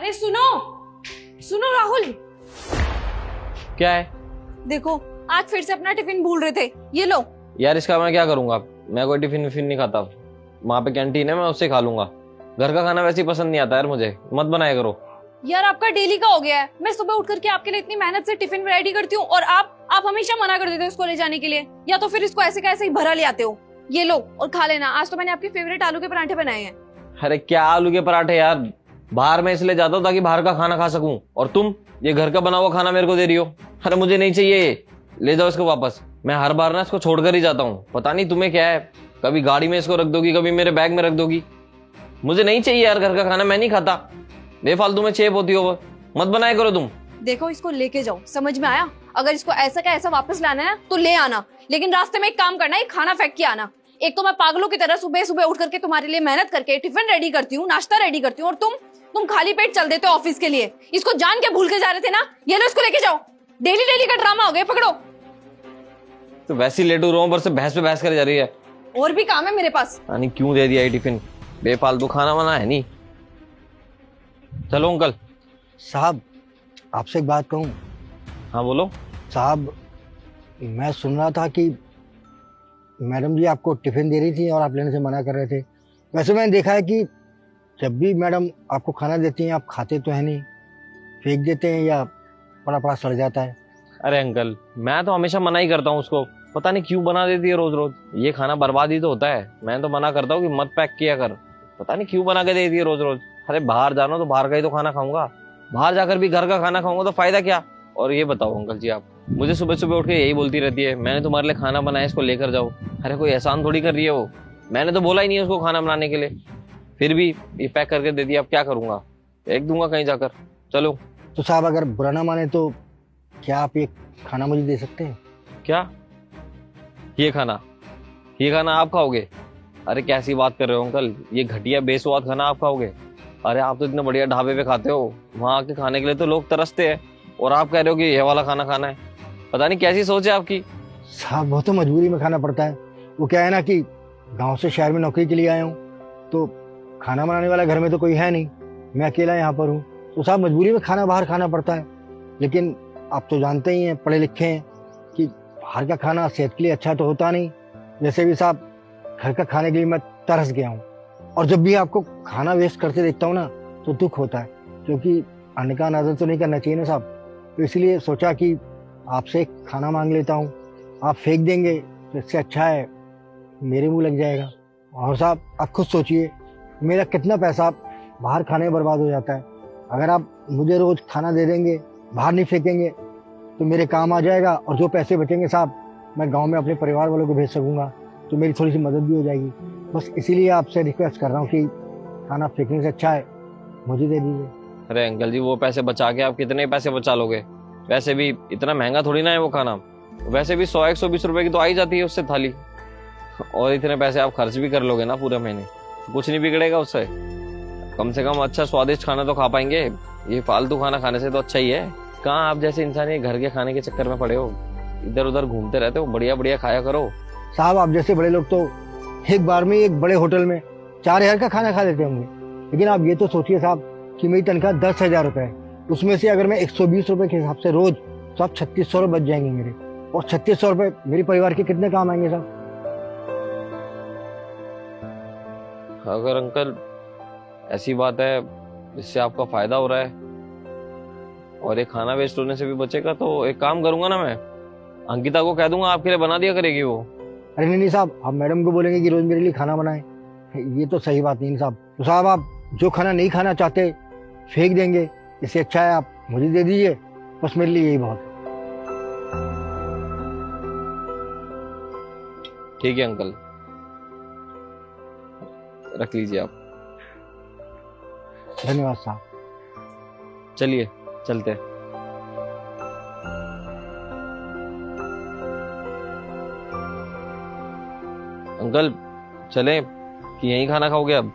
अरे सुनो सुनो राहुल, क्या है? देखो आज फिर से अपना टिफिन भूल रहे थे। ये लो। यार इसका मैं क्या करूंगा? मैं कोई टिफिन विफिन नहीं खाता। वहां पे कैंटीन है, मैं उससे खा लूंगा। घर का खाना वैसे ही पसंद नहीं आता यार मुझे, मत बनाया करो। यार आपका डेली का हो गया है। मैं सुबह उठ करके आपके लिए इतनी मेहनत से टिफिन रेडी करती हूँ और आप हमेशा मना कर देते हो इसको ले जाने के लिए, या तो फिर इसको ऐसे का ऐसे ही भरा ले आते हो। ये लो और खा लेना। आज तो मैंने आपके फेवरेट आलू के पराठे बनाए हैं। अरे क्या आलू के पराठे यार, बाहर मैं इसलिए जाता हूँ ताकि बाहर का खाना खा सकूं, और तुम ये घर का बना हुआ खाना मेरे को दे रही हो। अरे मुझे नहीं चाहिए, ले जाओ इसको वापस। मैं हर बार ना इसको छोड़कर ही जाता हूँ, पता नहीं तुम्हें क्या है, कभी गाड़ी में इसको रख दोगी, कभी मेरे बैग में रख दोगी। मुझे नहीं चाहिए यार घर का खाना, मैं नहीं खाता। बेफालतू में चेप होती हो, मत बनाया करो तुम। देखो इसको लेके जाओ, समझ में आया? अगर इसको ऐसा का ऐसा वापस लाना है तो ले आना, लेकिन रास्ते में एक काम करना है, खाना फेंक के आना। एक तो मैं पागलों की तरह सुबह सुबह उठ करके तुम्हारे लिए मेहनत करके टिफिन रेडी करती हूँ, नाश्ता रेडी करती हूँ, और तुम खाली पेट चल देते हो ऑफिस के लिए। इसको जान के भूल के जा रहे थे ना। ये लो इसको लेके जाओ। डेली डेली का ड्रामा हो गया, पकड़ो। तो वैसे ही लेटू रो, पर से बहस पे बहस करे जा रही है। और भी काम है मेरे पास। यानी क्यों दे दिया ये टिफिन, बेफालतू खाना वाना है नहीं। चलो अंकल। साहब आपसे एक बात कहूँ? हाँ बोलो। साहब मैं सुन रहा था कि मैडम जी आपको टिफिन दे रही थी और आप लेने से मना कर रहे थे। वैसे मैंने देखा है कि जब भी मैडम आपको खाना देती हैं आप खाते तो है नहीं, फेंक देते हैं या पड़ा पड़ा सड़ जाता है। अरे अंकल मैं तो हमेशा मना ही करता हूँ उसको, पता नहीं क्यों बना देती है रोज रोज। ये खाना बर्बाद ही तो होता है, मैं तो मना करता हूँ कि मत पैक किया कर, पता नहीं क्यों बना के देती है रोज रोज। अरे बाहर जाना तो बाहर का ही तो खाना खाऊंगा, बाहर जाकर भी घर का खाना खाऊंगा तो फायदा क्या। और ये बताओ अंकल जी, आप मुझे सुबह सुबह उठ के यही बोलती रहती है, मैंने तुम्हारे लिए खाना बनाया, इसको लेकर जाओ। अरे कोई एहसान थोड़ी कर रही है वो, मैंने तो बोला ही नहीं उसको खाना बनाने के लिए, फिर भी ये पैक करके दे दिया। अब क्या करूंगा, फेंक दूंगा कहीं जाकर। चलो। तो साहब अगर बुरा ना माने तो क्या आप ये खाना मुझे दे सकते हैं? क्या ये खाना आप खाओगे? अरे कैसी बात कर रहे हो अंकल, ये घटिया बेस्वाद खाना आप खाओगे? अरे आप तो इतने बढ़िया ढाबे पे खाते हो, वहां के खाने के लिए तो लोग तरसते हैं, और आप कह रहे हो कि ये वाला खाना खाना है। पता नहीं कैसी सोच है आपकी। साहब वो तो मजबूरी में खाना पड़ता है। वो क्या है ना कि गांव से शहर में नौकरी के लिए आया हूँ, तो खाना बनाने वाला घर में तो कोई है नहीं, मैं अकेला यहाँ पर हूँ, तो साहब मजबूरी में खाना बाहर खाना पड़ता है। लेकिन आप तो जानते ही हैं, पढ़े लिखे हैं, कि बाहर का खाना सेहत के लिए अच्छा तो होता नहीं। वैसे भी साहब घर का खाने के लिए मैं तरस गया हूँ, और जब भी आपको खाना वेस्ट करते देखता हूँ ना तो दुख होता है, क्योंकि अन्न का अनादर तो नहीं करना चाहिए ना साहब। तो इसलिए सोचा कि आपसे खाना मांग लेता हूँ, आप फेंक देंगे तो इससे अच्छा है मेरे मुंह लग जाएगा। और साहब आप खुद सोचिए, मेरा कितना पैसा बाहर खाने में बर्बाद हो जाता है। अगर आप मुझे रोज खाना दे देंगे, बाहर नहीं फेंकेंगे, तो मेरे काम आ जाएगा, और जो पैसे बचेंगे साहब मैं गांव में अपने परिवार वालों को भेज सकूंगा, तो मेरी थोड़ी सी मदद भी हो जाएगी। बस इसीलिए आपसे रिक्वेस्ट कर रहा हूँ कि खाना फेंकने से अच्छा है मुझे दे दीजिए। अरे अंकल जी वो पैसे बचा के आप कितने पैसे बचा लोगे? वैसे भी इतना महंगा थोड़ी ना है वो खाना, वैसे भी 100-120 रुपए की तो आ ही जाती है उससे थाली, और इतने पैसे आप खर्च भी कर लोगे ना पूरे महीने, कुछ नहीं बिगड़ेगा उससे। कम से कम अच्छा स्वादिष्ट खाना तो खा पाएंगे, ये फालतू खाना खाने से तो अच्छा ही है। कहाँ आप जैसे इंसान ये घर के खाने के चक्कर में पड़े हो, इधर उधर घूमते रहते हो, बढ़िया बढ़िया खाया करो। साहब आप जैसे बड़े लोग तो एक बार में एक बड़े होटल में 4,000 का खाना खा लेते होंगे, लेकिन आप ये तो सोचिए साहब कि मेरी तनख्वाह 10,000 रुपए है, उसमें से अगर मैं 120 रुपए के हिसाब से रोज, तो आप 3600 रुपए बच जाएंगे मेरे, और 3600 रुपए मेरे परिवार के कितने काम आएंगे साहब? अगर अंकल ऐसी बात है, इससे आपका फायदा हो रहा है और ये खाना वेस्ट होने से भी बचेगा, तो एक काम करूंगा ना, मैं अंकिता को कह दूंगा आपके लिए बना दिया करेगी वो। अरे नहीं साहब, आप मैडम को बोलेंगे कि रोज मेरे लिए खाना बनाए, ये तो सही बात नहीं साहब। तो साहब आप जो खाना नहीं खाना चाहते फेंक देंगे, इससे अच्छा है आप मुझे दे दीजिए, बस मेरे लिए यही बहुत है। ठीक है अंकल, रख लीजिए आप। धन्यवाद साहब। चलिए चलते हैं। अंकल चलें कि यहीं खाना खाओगे अब?